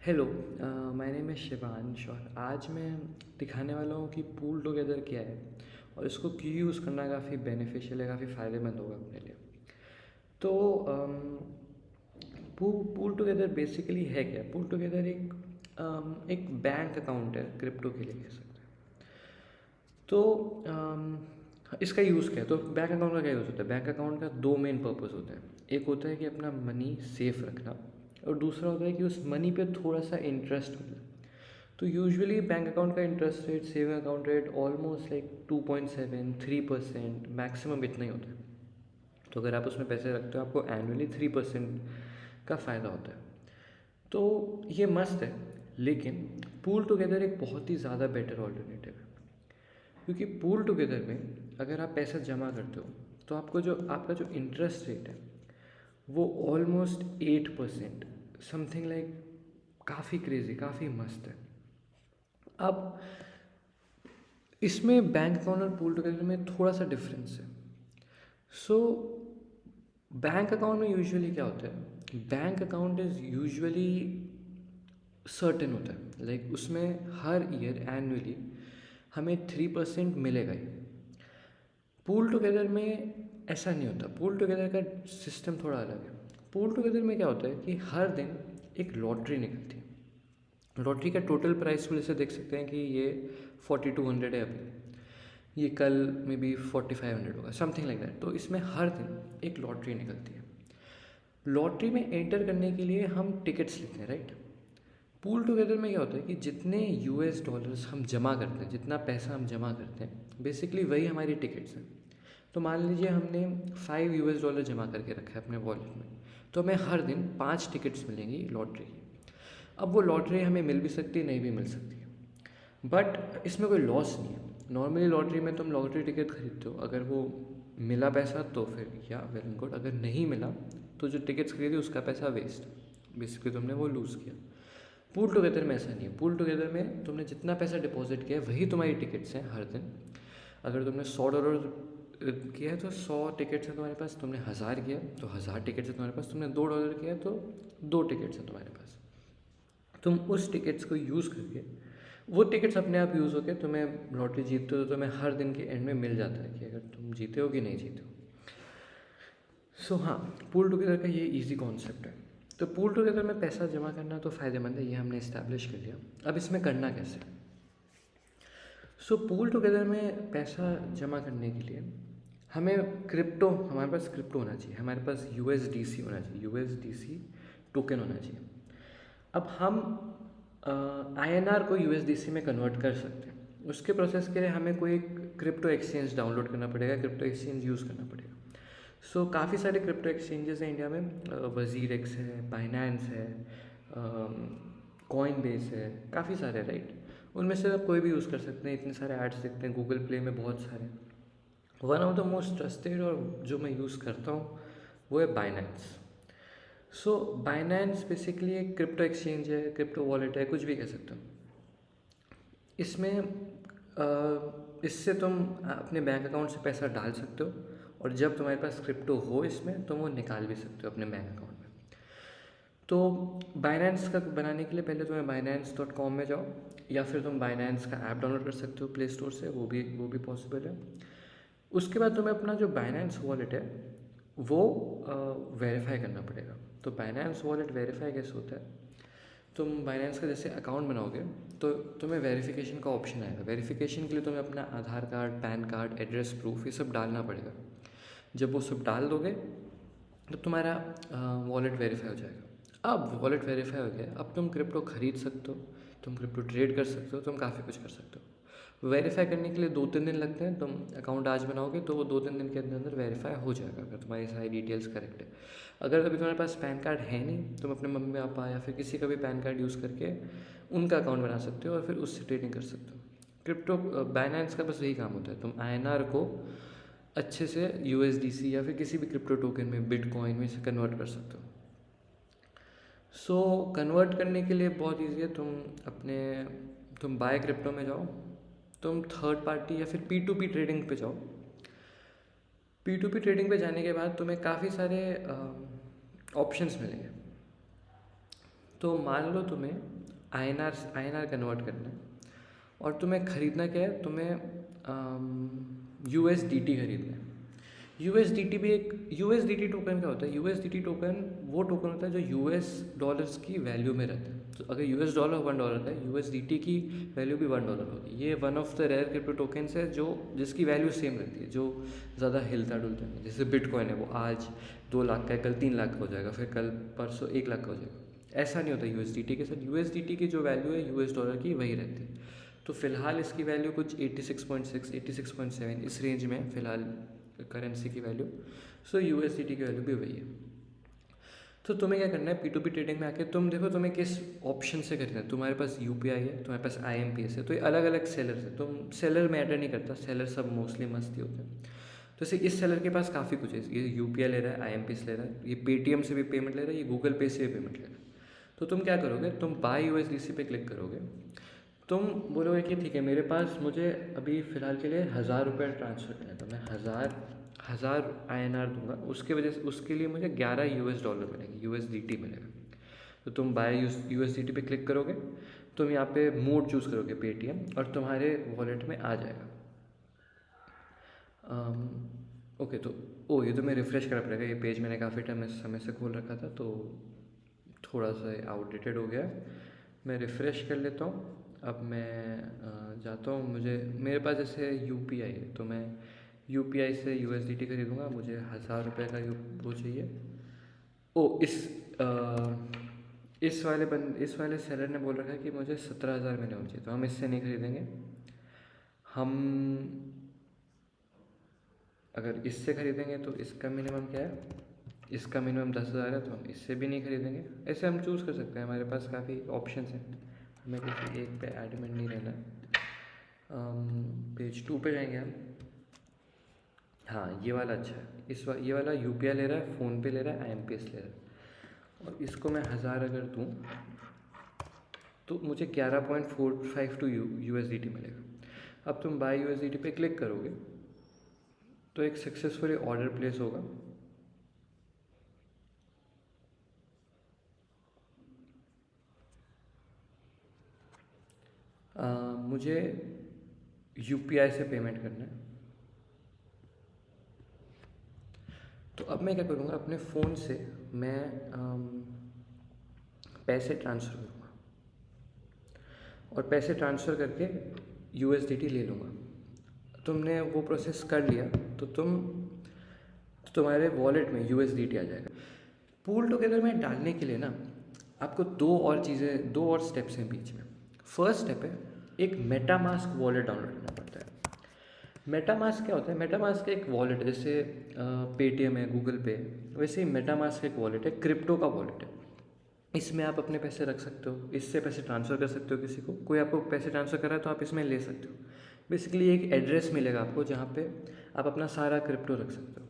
Hello, my name is Shivansh और आज मैं दिखाने वाला हूँ कि पूल टुगेदर क्या है और इसको क्यों यूज़ करना काफ़ी बेनिफिशियल है, काफ़ी फ़ायदेमंद होगा अपने लिए। तो पूल टुगेदर बेसिकली है क्या? पूल टुगेदर एक बैंक अकाउंट है, क्रिप्टो के लिए कह सकते हैं। तो इसका यूज़ क्या है? तो बैंक अकाउंट का क्या यूज़ होता है? बैंक अकाउंट का दो मेन पर्पस होते हैं। एक होता है कि अपना मनी सेफ रखना और दूसरा होता है कि उस मनी पे थोड़ा सा इंटरेस्ट मिले। तो यूजुअली बैंक अकाउंट का interest rate, saving account rate almost like 2.7 3% maximum इतना ही होता है। तो अगर आप उसमें पैसे रखते हो आपको एनुअली 3% का फ़ायदा होता है। तो ये मस्त है, लेकिन पूल टुगेदर एक बहुत ही ज़्यादा बेटर ऑल्टरनेटिव है। क्योंकि पूल टुगेदर में अगर आप पैसा जमा करते हो तो आपका जो इंटरेस्ट रेट है वो ऑलमोस्ट 8%, समथिंग लाइक काफ़ी क्रेज़ी, काफ़ी मस्त है। अब इसमें बैंक अकाउंट और पूल टुगेदर में थोड़ा सा डिफरेंस है। सो बैंक अकाउंट में यूजुअली क्या होता है? Bank account is usually certain होता है, लाइक उसमें हर ईयर एनुअली हमें 3% मिलेगा ही। पूल टुगेदर में ऐसा नहीं होता। पूल टुगेदर का सिस्टम थोड़ा अलग है। पूल टुगेदर में क्या होता है कि हर दिन एक लॉटरी निकलती है। लॉटरी का टोटल प्राइस को जैसे देख सकते हैं कि ये 4200 है अभी, ये कल में बी 4500 होगा, समथिंग लाइक दैट। तो इसमें हर दिन एक लॉटरी निकलती है। लॉटरी में एंटर करने के लिए हम टिकट्स लेते हैं, राइट? पूल टुगेदर में क्या होता है कि जितने यूएस डॉलर्स हम जमा करते हैं, जितना पैसा हम जमा करते हैं, बेसिकली वही हमारी टिकट्स हैं। तो मान लीजिए हमने 5 यूएस डॉलर जमा करके रखा है अपने वॉलेट में, तो हमें हर दिन 5 टिकट्स मिलेंगी लॉटरी की। अब वो लॉटरी हमें मिल भी सकती है, नहीं भी मिल सकती है, बट इसमें कोई लॉस नहीं है। नॉर्मली लॉटरी में तुम लॉटरी टिकट खरीदते हो, अगर वो मिला पैसा तो फिर या वेल एंड गुड, अगर नहीं मिला तो जो टिकट्स खरीदी उसका पैसा वेस्ट, बेसिकली तुमने वो लूज़ किया। पूल टुगेदर में ऐसा नहीं है। पूल टुगेदर में तुमने जितना पैसा डिपॉजिट किया है वही तुम्हारी टिकट्स हैं हर दिन। अगर तुमने $100 किया है तो 100 टिकट्स हैं तुम्हारे पास। तुमने 1000 किया तो 1000 टिकट्स हैं तुम्हारे पास। तुमने $2 किया तो 2 टिकट्स हैं तुम्हारे पास। तुम उस टिकट्स को यूज़ करके, वो टिकट्स अपने आप यूज़ होकर तुम्हें लॉटरी जीतते हो तो तुम्हें हर दिन के एंड में मिल जाता है कि अगर तुम जीते हो कि नहीं जीते हो। सो हाँ, पूल टुगेदर का ये इजी कॉन्सेप्ट है। तो पूल टुगेदर में पैसा जमा करना तो फ़ायदेमंद है, ये हमने इस्टेब्लिश कर लिया। अब इसमें करना कैसे? सो पूल टुगेदर में पैसा जमा करने के लिए हमारे पास क्रिप्टो होना चाहिए, हमारे पास यूएसडीसी होना चाहिए, यूएसडीसी टोकन होना चाहिए। अब हम आईएनआर को यूएसडीसी में कन्वर्ट कर सकते हैं। उसके प्रोसेस के लिए हमें कोई क्रिप्टो एक्सचेंज डाउनलोड करना पड़ेगा, क्रिप्टो एक्सचेंज यूज़ करना पड़ेगा। सो काफ़ी सारे क्रिप्टो एक्सचेंजेस हैं इंडिया में। वजीर एक्स है, बाइनेंस है, कॉइन बेस है, काफ़ी सारे, राइट? उनमें से आप कोई भी यूज़ कर सकते हैं। इतने सारे ऐड्स दिखते हैं गूगल प्ले में, बहुत सारे। One of the most trusted और जो मैं यूज़ करता हूँ वो है बाइनेंस। सो बाइनेंस बेसिकली एक क्रिप्टो एक्सचेंज है, क्रिप्टो वॉलेट है, कुछ भी कह सकते हो। इससे तुम अपने बैंक अकाउंट से पैसा डाल सकते हो और जब तुम्हारे पास क्रिप्टो हो इसमें तुम वो निकाल भी सकते हो अपने बैंक अकाउंट में। तो बाइनेंस का बनाने के लिए पहले तुम्हें binance.com में जाओ, या फिर तुम बाइनेंस का ऐप डाउनलोड कर सकते हो प्ले स्टोर से, वो भी पॉसिबल है। उसके बाद तुम्हें अपना जो बाइनेंस वॉलेट है वो वेरीफाई करना पड़ेगा। तो बाइनेंस वॉलेट वेरीफाई कैसे होता है? तुम बाइनेंस का जैसे अकाउंट बनाओगे तो तुम्हें वेरिफिकेशन का ऑप्शन आएगा। वेरिफिकेशन के लिए तुम्हें अपना Aadhaar card, pan card, address proof, ये सब डालना पड़ेगा। जब वो सब डाल दोगे तब तुम्हारा वॉलेट वेरीफाई हो जाएगा। अब वॉलेट वेरीफाई हो गया, अब तुम क्रिप्टो खरीद सकते हो, तुम क्रिप्टो ट्रेड कर सकते हो, तुम काफ़ी कुछ कर सकते हो। वेरीफाई करने के लिए 2-3 दिन लगते हैं। तुम अकाउंट आज बनाओगे तो वो 2-3 दिन के अंदर अंदर वेरीफाई हो जाएगा अगर तुम्हारी सारी डिटेल्स करेक्ट है। अगर कभी तुम्हारे पास पैन कार्ड है नहीं, तुम अपने मम्मी पापा या फिर किसी का भी पैन कार्ड यूज़ करके उनका अकाउंट बना सकते हो और फिर उससे ट्रेडिंग कर सकते हो। क्रिप्टो बाइनेंस का बस यही काम होता है, तुम आईएनआर को अच्छे से यूएसडीसी या फिर किसी भी क्रिप्टो टोकन में, बिटकॉइन में से कन्वर्ट कर सकते हो। सो कन्वर्ट करने के लिए बहुत ईजी है। तुम बाय क्रिप्टो में जाओ, तुम थर्ड पार्टी या फिर P2P ट्रेडिंग पे जाओ। P2P ट्रेडिंग पे जाने के बाद तुम्हें काफ़ी सारे ऑप्शंस मिलेंगे। तो मान लो तुम्हें INR कन्वर्ट करना है और तुम्हें ख़रीदना क्या है, तुम्हें USDT खरीदना है। USDT भी एक USDT टोकन क्या होता है, USDT टोकन वो टोकन होता है जो US डॉलर्स की वैल्यू में रहता है। तो अगर US डॉलर $1 है, USDT की वैल्यू भी $1 होगी। ये one of the rare crypto tokens है जो जिसकी वैल्यू सेम रहती है, जो ज़्यादा हिलता डुलता नहीं। जैसे बिटकॉइन है, वो आज 2 लाख का है, कल 3 लाख का हो जाएगा, फिर कल परसों 1 लाख का हो जाएगा। ऐसा नहीं होता USDT के साथ। USDT की जो वैल्यू है US डॉलर की वही रहती है। तो फ़िलहाल इसकी वैल्यू कुछ 86.6 86.7 इस रेंज में फ़िलहाल करेंसी की वैल्यू। सो USDT की वैल्यू भी वही है। तो तुम्हें क्या करना है, P2P ट्रेडिंग में आके तुम देखो तुम्हें किस ऑप्शन से खरीदना है। तुम्हारे पास UPI है, तुम्हारे पास IMPS है, तो ये अलग अलग सेलर्स है। तुम सेलर मैटर नहीं करता, सेलर सब मोस्टली मस्त ही होते हैं। तो जैसे इस सेलर के पास काफ़ी कुछ है, ये UPI ले रहा है, IMPS ले रहा है, ये पेटीएम से भी पेमेंट ले रहा है, ये गूगल पे से भी पेमेंट ले रहा है। तो तुम क्या करोगे, तुम बाय USDC पे क्लिक करोगे। तुम बोलोगे कि ठीक है, मेरे पास मुझे अभी फ़िलहाल के लिए 1000 रुपये ट्रांसफ़र करना है, तो मैं हज़ार INR दूंगा। उसके वजह से उसके लिए मुझे 11 US डॉलर मिलेंगे, USDT मिलेगा। तो तुम बाय USDT पे क्लिक करोगे, तुम यहाँ पे मोड चूज़ करोगे पेटीएम, और तुम्हारे वॉलेट में आ जाएगा। ओके, तो ये तो मैं रिफ़्रेश करना पड़ेगा। ये पेज मैंने काफ़ी समय से खोल रखा था, तो थोड़ा सा आउटडेटेड हो गया। मैं रिफ़्रेश कर लेता हूँ। अब मैं जाता हूँ, मेरे पास जैसे UPI है, तो मैं UPI से USDT खरीदूँगा। मुझे 1000 रुपये का वो चाहिए। इस वाले सेलर ने बोल रखा है कि मुझे 17,000 मिनिमम चाहिए, तो हम इससे नहीं खरीदेंगे। हम अगर इससे खरीदेंगे तो इसका मिनिमम क्या है, इसका मिनिमम 10,000 है, तो हम इससे भी नहीं खरीदेंगे। ऐसे हम चूज़ कर सकते हैं, हमारे पास काफ़ी ऑप्शंस हैं, हमें किसी एक पे एडमिट नहीं रहना। पेज 2 पे जाएंगे हम। हाँ, ये वाला अच्छा है। ये वाला UPI ले रहा है, फ़ोनपे ले रहा है, IMPS ले रहा है, और इसको मैं 1000 अगर दूँ तो मुझे 11.452 USDT मिलेगा। अब तुम बाय USDT पे क्लिक करोगे तो एक सक्सेसफुली ऑर्डर प्लेस होगा। मुझे UPI से पेमेंट करना है, तो अब मैं क्या करूँगा, अपने फ़ोन से मैं पैसे ट्रांसफ़र करूँगा, और पैसे ट्रांसफ़र करके USDT ले लूँगा। तुमने वो प्रोसेस कर लिया तो तुम्हारे वॉलेट में USDT आ जाएगा। पूल टुगेदर में डालने के लिए ना आपको दो और स्टेप्स हैं बीच में। फर्स्ट स्टेप है, एक मेटामास्क वॉलेट डाउनलोड करना पड़ता है। मेटामास्क क्या होता है, मेटामास्क एक वॉलेट है, जैसे पेटीएम है, गूगल पे, वैसे ही मेटामास्क एक वॉलेट है, क्रिप्टो का वॉलेट है। इसमें आप अपने पैसे रख सकते हो, इससे पैसे ट्रांसफ़र कर सकते हो किसी को, कोई आपको पैसे ट्रांसफ़र कर रहा है तो आप इसमें ले सकते हो। बेसिकली एक एड्रेस मिलेगा आपको जहाँ पे आप अपना सारा क्रिप्टो रख सकते हो।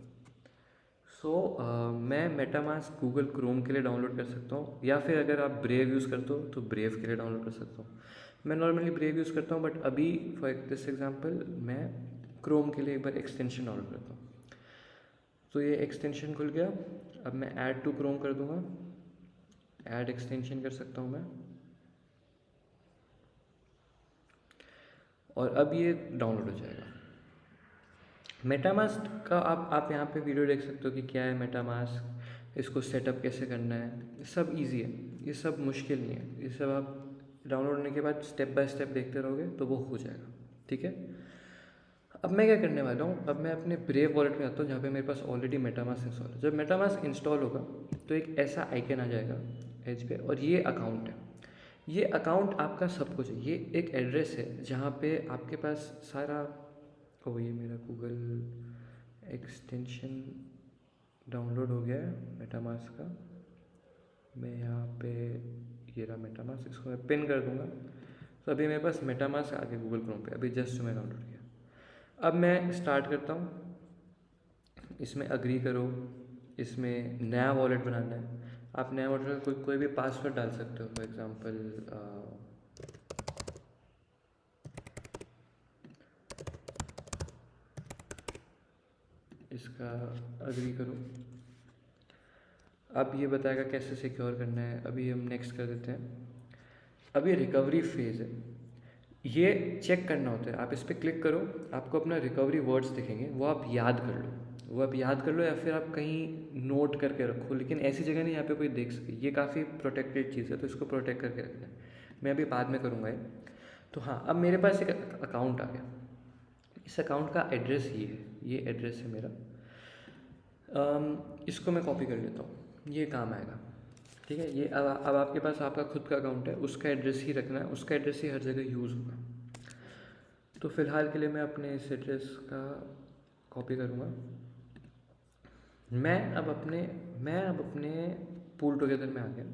मैं मेटामास्क गूगल क्रोम के लिए डाउनलोड कर सकता हूँ, या फिर अगर आप ब्रेव यूज़ करते हो तो ब्रेव के लिए डाउनलोड कर सकता हूँ। मैं नॉर्मली ब्रेव यूज़ करता हूँ, बट अभी फॉर दिस एग्जांपल मैं क्रोम के लिए एक बार एक्सटेंशन डाउनलोड करता हूँ। तो ये एक्सटेंशन खुल गया। अब मैं ऐड टू क्रोम कर दूँगा, ऐड एक्सटेंशन कर सकता हूँ मैं, और अब ये डाउनलोड हो जाएगा। मेटामास्क का आप यहाँ पे वीडियो देख सकते हो कि क्या है मेटामास्क, इसको सेटअप कैसे करना है, ये सब इजी है, ये सब मुश्किल नहीं है। ये सब आप डाउनलोड होने के बाद स्टेप बाय स्टेप देखते रहोगे तो वो हो जाएगा, ठीक है। अब मैं क्या करने वाला हूँ, अब मैं अपने ब्रेव वॉलेट में आता हूँ जहाँ पे मेरे पास ऑलरेडी मेटामास्क इंस्टॉल है। जब मेटामास्क इंस्टॉल होगा तो एक ऐसा आइकन आ जाएगा एज पे, और ये अकाउंट है। ये अकाउंट आपका सब कुछ है, ये एक एड्रेस है जहाँ पे आपके पास सारा, ये मेरा गूगल एक्सटेंशन डाउनलोड हो गया है मेटामास्क का। मैं यहाँ पे, ये रहा मेटामास्क, इसको मैं पिन कर दूँगा। तो अभी मेरे पास मेटामास्क आ गया गूगल क्रोम पे, अभी जस्ट मैं डाउनलोड किया। अब मैं स्टार्ट करता हूँ, इसमें अग्री करो, इसमें नया वॉलेट बनाना है। आप नया वॉलेट में कोई भी पासवर्ड डाल सकते हो, फॉर एग्ज़ाम्पल इसका अग्री करो। अब ये बताएगा कैसे सिक्योर करना है। अभी हम नेक्स्ट कर देते हैं। अब ये रिकवरी फेज़ है, ये चेक करना होता है। आप इस पर क्लिक करो, आपको अपना रिकवरी वर्ड्स दिखेंगे, वो आप याद कर लो, वो आप याद कर लो, या फिर आप कहीं नोट करके रखो, लेकिन ऐसी जगह नहीं यहाँ पे कोई देख सके। ये काफ़ी प्रोटेक्टेड चीज़ है, तो इसको प्रोटेक्ट करके रखना है। मैं अभी बाद में करूँगा ये। तो हाँ, अब मेरे पास एक अकाउंट आ गया। इस अकाउंट का एड्रेस ये है, ये एड्रेस है मेरा। इसको मैं कॉपी कर लेता हूँ, ये काम आएगा। ठीक है, ये अब आपके पास आपका खुद का अकाउंट है, उसका एड्रेस ही रखना है, उसका एड्रेस ही हर जगह यूज़ होगा। तो फ़िलहाल के लिए मैं अपने इस एड्रेस का कॉपी करूँगा। मैं अब अपने पूल टुगेदर में आ गया।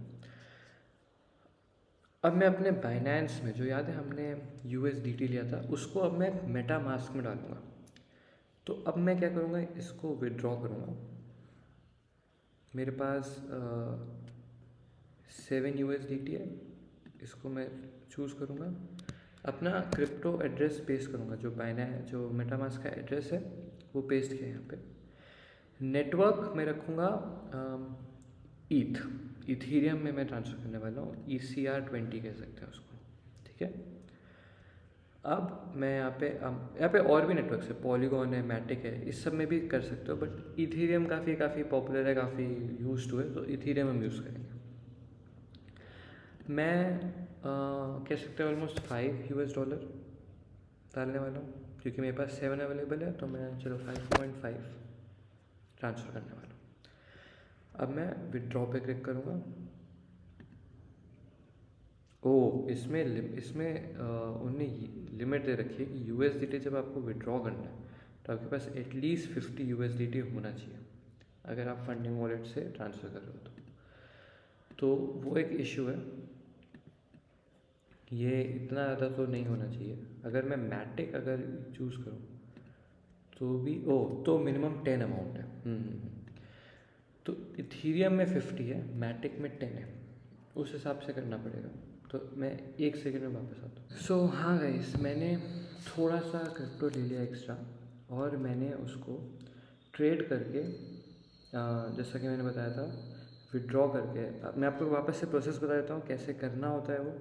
अब मैं अपने बाइनेंस में, जो याद है हमने USDT लिया था, उसको अब मैं मेटा मास्क में डालूँगा। तो अब मैं क्या करूँगा, इसको विड्रॉ करूँगा। मेरे पास 7 USDT है, इसको मैं चूज़ करूँगा। अपना क्रिप्टो एड्रेस पेस्ट करूँगा, जो मेटामास्क का एड्रेस है वो पेस्ट किया यहाँ पे। नेटवर्क में रखूँगा इथीरियम में मैं ट्रांसफ़र करने वाला हूँ, ECR20 कह सकते हैं उसको। ठीक है, अब मैं यहाँ पे और भी नेटवर्क्स है, पॉलीगॉन है, मैटिक है, इस सब में भी कर सकते हो, बट इथीरियम काफ़ी पॉपुलर है, काफ़ी यूज्ड हुए, तो इथीरियम हम यूज़ करेंगे। मैं कह सकते हैं ऑलमोस्ट $5 डालने वाला हूँ, क्योंकि मेरे पास 7 अवेलेबल है, तो मैं चलो 5.5 ट्रांसफ़र करने वाला हूँ। अब मैं विड्रॉ पे क्लिक करूँगा। इसमें उन्होंने लिमिट दे रखी है कि USDT जब आपको विड्रॉ करना है तो आपके पास एटलीस्ट 50 USDT होना चाहिए, अगर आप फंडिंग वॉलेट से ट्रांसफ़र कर रहे हो तो वो एक इशू है। ये इतना ज़्यादा तो नहीं होना चाहिए। अगर मैं मैटिक चूज़ करूँ तो भी तो मिनिमम 10 अमाउंट है। तो इथीरियम में 50 है, मैटिक में 10 है, उस हिसाब से करना पड़ेगा। तो मैं 1 सेकंड में वापस आता हूँ। सो हाँ गाइस, मैंने थोड़ा सा क्रिप्टो ले लिया एक्स्ट्रा, और मैंने उसको ट्रेड करके, जैसा कि मैंने बताया था, विड्रॉ करके, मैं आपको वापस से प्रोसेस बता देता हूँ कैसे करना होता है वो।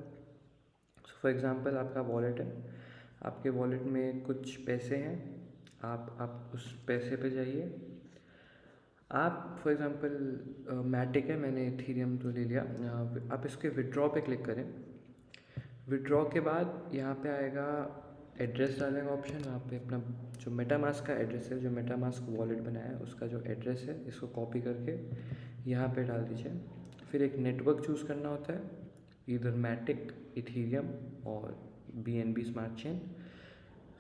सो फॉर एग्ज़ाम्पल, आपका वॉलेट है, आपके वॉलेट में कुछ पैसे हैं, आप उस पैसे पे जाइए। आप फॉर एग्ज़ाम्पल मैटिक है, मैंने इथीरियम तो ले लिया, आप इसके विड्रॉ पे क्लिक करें। विड्रॉ के बाद यहाँ पे आएगा एड्रेस डालने का ऑप्शन। वहाँ पे अपना जो मेटामास्क का एड्रेस है, जो मेटामास्क वॉलेट बनाया है, उसका जो एड्रेस है, इसको कॉपी करके यहाँ पे डाल दीजिए। फिर एक नेटवर्क चूज़ करना होता है, इधर मैटिक, इथीरियम और BNB स्मार्ट चेन।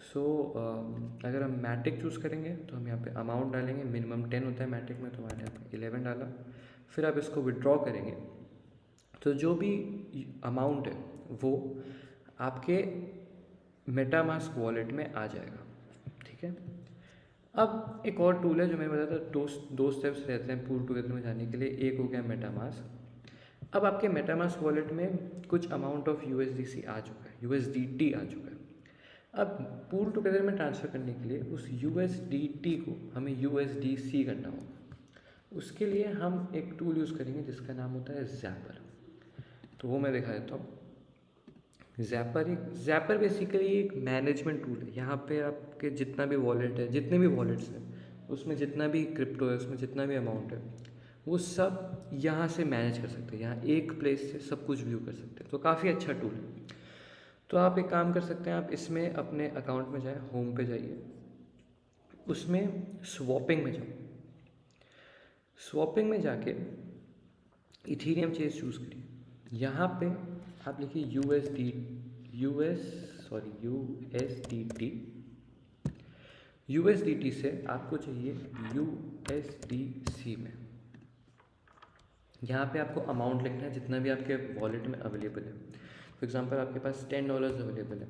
सो अगर हम मैटिक चूज़ करेंगे तो हम यहाँ पे अमाउंट डालेंगे, मिनिमम 10 होता है मैटिक में, तो मैंने यहाँ पे 11 डाला। फिर आप इसको विड्रॉ करेंगे तो जो भी अमाउंट है वो आपके मेटामास्क वॉलेट में आ जाएगा। ठीक है, अब एक और टूल है जो मैंने बताया था, दो स्टेप्स रहते हैं पूल टुगेदर में जाने के लिए। एक हो गया मेटामास्क। अब आपके मेटामास्क वॉलेट में कुछ अमाउंट ऑफ USDC आ चुका है, USDT आ चुका है। अब पूल टुगेदर में ट्रांसफ़र करने के लिए उस USDT को हमें USDC करना होगा। उसके लिए हम एक टूल यूज़ करेंगे जिसका नाम होता है ज़ैपर। तो वो मैं दिखा देता हूँ। ज़ैपर बेसिकली एक मैनेजमेंट टूल है। यहाँ पे आपके जितना भी वॉलेट है, जितने भी वॉलेट्स हैं, उसमें जितना भी क्रिप्टो है, उसमें जितना भी अमाउंट है, वो सब यहाँ से मैनेज कर सकते हैं। यहाँ एक प्लेस से सब कुछ व्यू कर सकते हैं, तो काफ़ी अच्छा टूल है। तो आप एक काम कर सकते हैं, आप इसमें अपने अकाउंट में जाएं, होम पे जाइए, उसमें स्वैपिंग में जाओ। स्वैपिंग में जाके इथीरियम चेज चूज़ करिए। यहाँ पे आप लिखिए USDT से आपको चाहिए USDC में। यहाँ पे आपको अमाउंट लिखना है जितना भी आपके वॉलेट में अवेलेबल है। फॉर एग्जांपल, आपके पास $10 अवेलेबल है,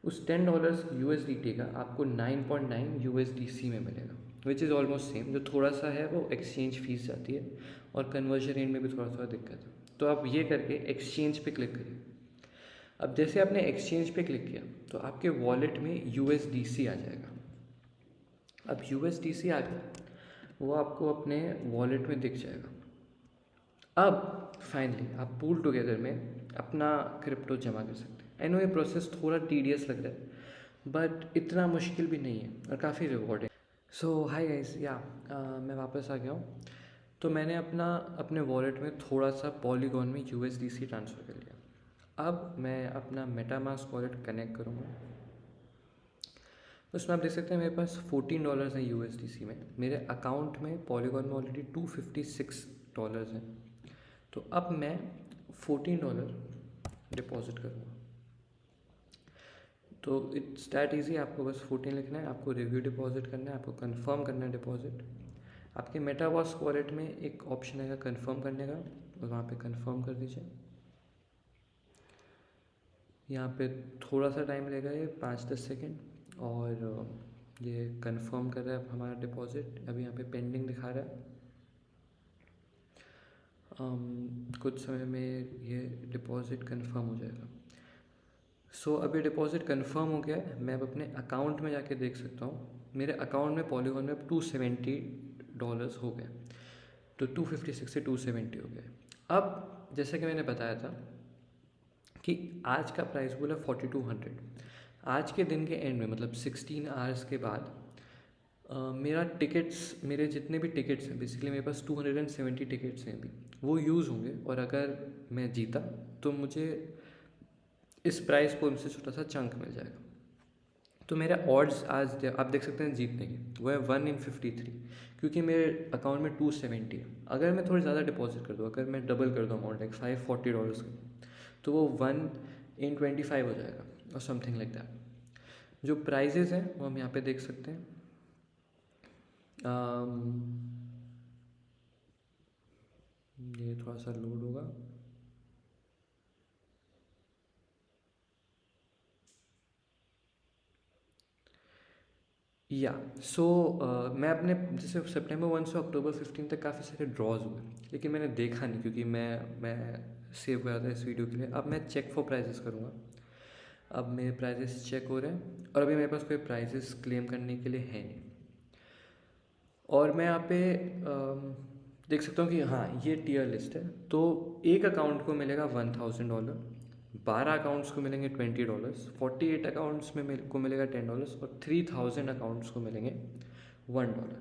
उस $10 USDT का आपको 9.9 USDC में मिलेगा, विच इज़ ऑलमोस्ट सेम। जो थोड़ा सा है वो एक्सचेंज फीस जाती है, और कन्वर्जन रेट में भी थोड़ा दिक्कत है। तो आप ये करके एक्सचेंज पे क्लिक करिए। अब जैसे आपने एक्सचेंज पे क्लिक किया तो आपके वॉलेट में USDC आ जाएगा। अब USDC आ गया, वो आपको अपने वॉलेट में दिख जाएगा। अब फाइनली आप पूल टुगेदर में अपना क्रिप्टो जमा कर सकते हैं। आई नो ये प्रोसेस थोड़ा टीडियस लग रहा है बट इतना मुश्किल भी नहीं है और काफ़ी रिवॉर्डिंग। सो हाय गाइस, या मैं वापस आ गया हूँ। तो मैंने अपने वॉलेट में थोड़ा सा पॉलीगॉन में USDC ट्रांसफ़र कर लिया। अब मैं अपना मेटामास्क वॉलेट कनेक्ट करूँगा। तो उसमें आप देख सकते हैं मेरे पास $14 हैं USDC में। मेरे अकाउंट में पॉलीगॉन में ऑलरेडी $256 हैं। तो अब मैं $14 डिपॉजिट करूँगा। तो इट्स दैट ईजी। आपको बस 14 लिखना है, आपको रिव्यू डिपॉजिट करना है, आपको कंफर्म करना है डिपॉजिट। आपके मेटामास्क वॉलेट में एक ऑप्शन आएगा कंफर्म करने का, और वहाँ पे कंफर्म कर दीजिए। यहाँ पे थोड़ा सा टाइम लगेगा, ये 5-10 सेकेंड, और ये कंफर्म कर रहा है हमारा डिपॉजिट। अभी यहाँ पे पेंडिंग दिखा रहा है। कुछ समय में ये डिपॉजिट कंफर्म हो जाएगा। सो अभी डिपॉजिट कंफर्म हो गया है। मैं अब अपने अकाउंट में जाके देख सकता हूँ। मेरे अकाउंट में पॉलीगॉन में $270 हो गए। तो 256 से 270 हो गए। अब जैसे कि मैंने बताया था कि आज का प्राइस बोला 4200। आज के दिन के एंड में मतलब 16 आवर्स के बाद मेरे जितने भी टिकट्स हैं, बेसिकली मेरे पास 270 टिकट्स हैं अभी, वो यूज़ होंगे। और अगर मैं जीता तो मुझे इस प्राइस पर उनसे छोटा सा चंक मिल जाएगा। तो मेरा ऑड्स आज आप देख सकते हैं जीतने की, वो है 1 in 53, क्योंकि मेरे अकाउंट में 270 है। अगर मैं थोड़ी ज़्यादा डिपॉजिट कर दूँ, अगर मैं डबल कर दूँ अमाउंट लाइक $540 का, तो वो 1 in 25 हो जाएगा और समथिंग लाइक दैट। जो प्राइजेज़ हैं वो हम यहाँ पे देख सकते हैं। ये थोड़ा सा लोड होगा। या सो मैं अपने जैसे सितंबर 1 से अक्टूबर 15 तक काफ़ी सारे ड्रॉज हुए, लेकिन मैंने देखा नहीं क्योंकि मैं सेव कर रहा था इस वीडियो के लिए। अब मैं चेक फॉर प्राइजेस करूँगा। अब मेरे प्राइजेस चेक हो रहे हैं और अभी मेरे पास कोई प्राइजेस क्लेम करने के लिए है नहीं। और मैं यहाँ पे देख सकता हूँ कि हाँ, ये टियर लिस्ट है। तो एक अकाउंट को मिलेगा $1000, 12 अकाउंट्स को मिलेंगे $20, 48 अकाउंट्स में को मिलेगा $10, और 3000 अकाउंट्स को मिलेंगे $1।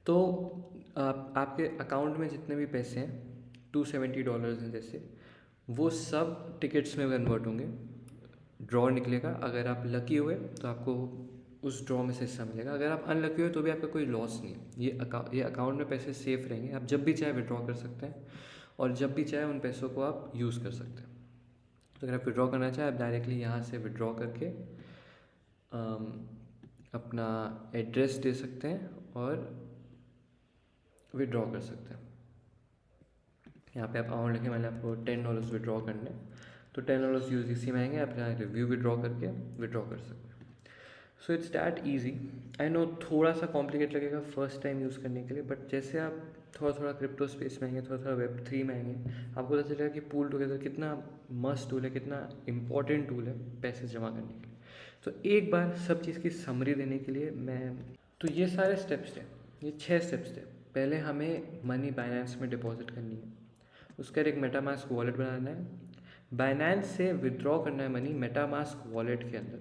तो आपके अकाउंट में जितने भी पैसे हैं $270 हैं जैसे, वो सब टिकट्स में कन्वर्ट होंगे। ड्रॉ निकलेगा, अगर आप लकी हुए तो आपको उस ड्रॉ में से हिस्सा मिलेगा। अगर आप अनलकी हुए तो भी आपका कोई लॉस नहीं है। ये अकाउंट में पैसे सेफ रहेंगे। आप जब भी चाहे विड्रॉ कर सकते हैं और जब भी चाहे उन पैसों को आप यूज़ कर सकते हैं। तो अगर आप विड्रॉ करना चाहें, आप डायरेक्टली यहाँ से विड्रॉ करके अपना एड्रेस दे सकते हैं और विड्रॉ कर सकते हैं। यहाँ पे आप अमाउंट लिखें, मैंने आपको $10 विड्रॉ करने, तो $10 USDC में आएंगे। आप यहाँ रिव्यू विड्रॉ करके विड्रॉ कर सकते हैं। So it's that easy. I know थोड़ा सा कॉम्प्लिकेट लगेगा फर्स्ट टाइम यूज़ करने के लिए, बट जैसे आप थोड़ा थोड़ा क्रिप्टो स्पेस में आएंगे, थोड़ा थोड़ा Web3 में आएंगे, आपको पता चलेगा कि पूल टुगेदर कितना मस्त टूल है, कितना इंपॉर्टेंट टूल है पैसे जमा करने के लिए। तो एक बार सब चीज़ की समरी देने के लिए तो ये सारे स्टेप्स थे, ये 6 स्टेप्स थे। पहले हमें मनी बाइनेंस में डिपॉजिट करनी है, उसका एक मेटामास्क वॉलेट बनाना है, बाइनेंस से विड्रॉ करना है मनी मेटामास्क वॉलेट के अंदर,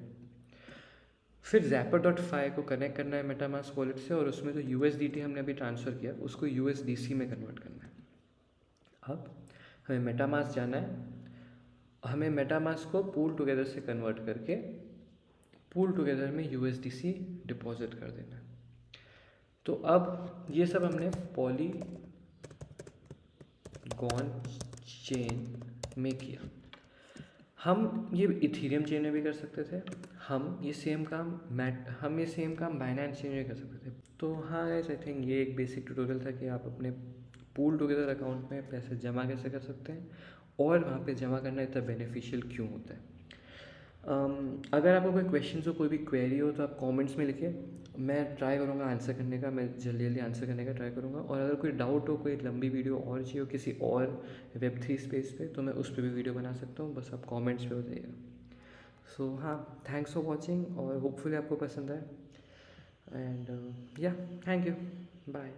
फिर Zapper.fi को कनेक्ट करना है मेटामास्क वॉलेट से, और उसमें जो USDT हमने अभी ट्रांसफ़र किया उसको USDC में कन्वर्ट करना है। अब हमें मेटामास्क जाना है, हमें मेटामास्क को पूल टुगेदर से कन्वर्ट करके पूल टुगेदर में USDC डिपॉजिट कर देना है। तो अब ये सब हमने पॉलीगॉन चेन में किया। हम ये इथीरियम चेन में भी कर सकते थे, हम ये सेम काम बाइनेंस चेन में कर सकते थे। तो हाँ गाइस, आई थिंक ये एक बेसिक ट्यूटोरियल था कि आप अपने पूल टुगेदर अकाउंट में पैसे जमा कैसे कर सकते हैं और वहाँ पे जमा करना इतना बेनिफिशियल क्यों होता है। अगर आपको कोई क्वेश्चन हो, कोई भी क्वेरी हो, तो आप कमेंट्स में लिखिए। मैं ट्राई करूँगा आंसर करने का, मैं जल्दी जल्दी आंसर करने का ट्राई करूँगा। और अगर कोई डाउट हो, कोई लंबी वीडियो और चाहिए हो किसी और Web3 स्पेस पे, तो मैं उस पर भी वीडियो बना सकता हूँ। बस आप कमेंट्स पे बताइएगा। सो हाँ, थैंक्स फॉर वॉचिंग, और होपफुली आपको पसंद आए। एंड या थैंक यू, बाय।